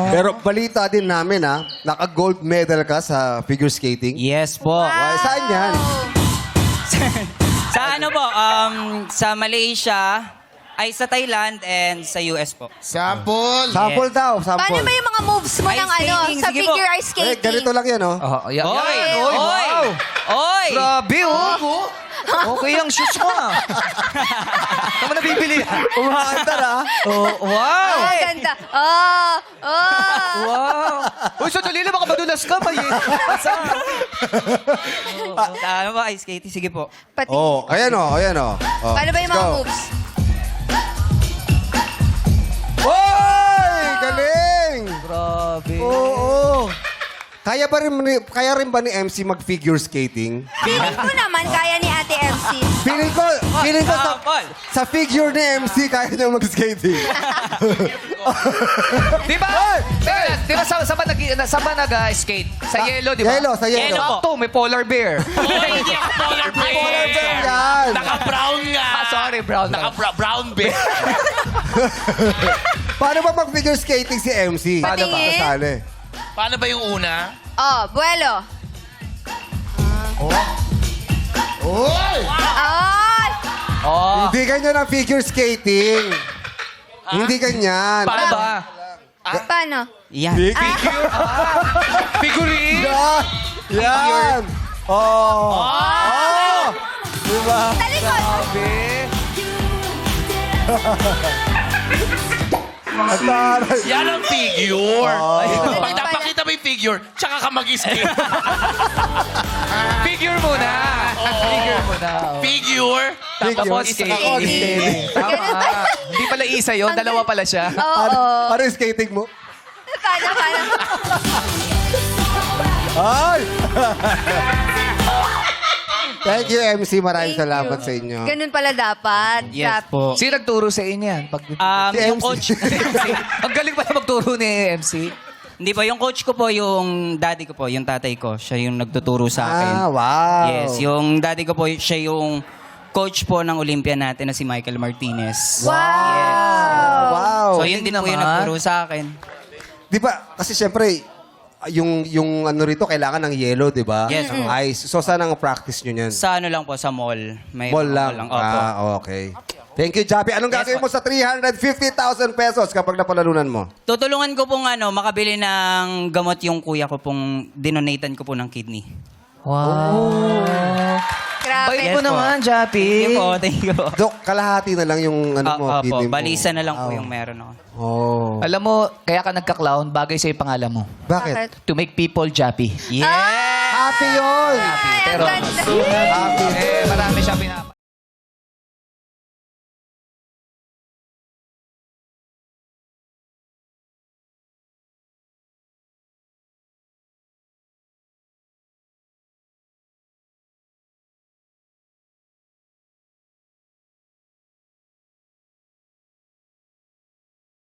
Pero balita din namin, naka-gold medal ka sa figure skating. Yes po. Why, saan yan? Sa ano po, sa Malaysia, ay sa Thailand and sa US po. Sample. Sample daw, sample. Paano ba yung mga moves mo Ice ng ano, skating, sa sige po. figure ice skating? Ganito lang yan, Oy! Oy, Oy! wow. Oy! Grabe, oh. Okay ang shoes mo, Saan mo nabibili? Umaandar, Oh, wow. Ang ganda. Oh, oh. Wow. Uy, sandali lang, baka madulas ka pa, Sa ano ba, ice skating? Sige po. Pati. Oh, ayan oh. Paano ba yung mga Go. moves? Oy! Galing! Grabe. Oo. Kaya rin ba ni MC mag-figure skating? Feeling ko naman kaya ni Ate MC. Feeling ko Sample. sa figure ni MC kaya niya mag-skating. Di ba? Di ba saan ba nag-skate? Sa yellow, di ba? Sa yellow. Yellow. Sakto, may polar bear. Oy, hindi ako polar bear. Polar bear yan. Naka-brown nga. Sorry, brown. Naka-brown bear. Paano ba mag-figure skating si MC? Paano ba? Kasali. Paano ba yung una? Oh, buelo. Oy! Ay! Oh. Hindi ganyan ang figure skating. Hindi ganyan. Paano ba? Paano? Yan. Figurine. Yan. Oh. Oh. Diba? Talikod. Ang taray. Yan ang figure. Oh. Pag napakita mo yung figure, tsaka ka mag-skate. Figure muna. Figure muna. Figure. Tapos skating. Tama. Hindi pala isa yun, dalawa pala siya. Oo. Ano yung skating mo? Paano? Ay! Thank you, MC. Maraming Thank salamat you. sa inyo. Ganun pala dapat. Yes Dapat. po. Sino nagturo sa inyo yan? Pag... Si Yung MC. coach, Ang galing pala magturo ni MC. hindi po, yung coach ko po, yung daddy ko po, yung tatay ko, siya yung nagtuturo sa akin. Wow. Yes, yung daddy ko po, siya yung coach po ng Olympia natin na si Michael Martinez. Wow! Wow. So yun din po yung naman. nagturo sa akin. Di ba, kasi syempre, yung ano rito, kailangan ng yellow, di ba? Yes, po. Ice. So, saan ang practice nyo niyan? Sa ano lang po, sa mall. May Ball mga lang. Opo. Okay. Thank you, Jappy. Anong gagawin mo sa 350,000 pesos kapag napalalunan mo? Tutulungan ko pong makabili ng gamot yung kuya ko pong dinonatan ko po ng kidney. Wow. Grabe. Bait mo Yes po. naman, Jappy. Thank you po, thank you po. Dok, kalahati na lang yung ano mo, Opo, kidney mo. balisa na lang po yung meron ako. Oh. Alam mo, kaya ka nagka-clown, bagay sa pangalan mo. Bakit? To make people Jappy. Yeah! Happy yun! Ay, ang Pero- ganda. Happy. Marami siya pinap...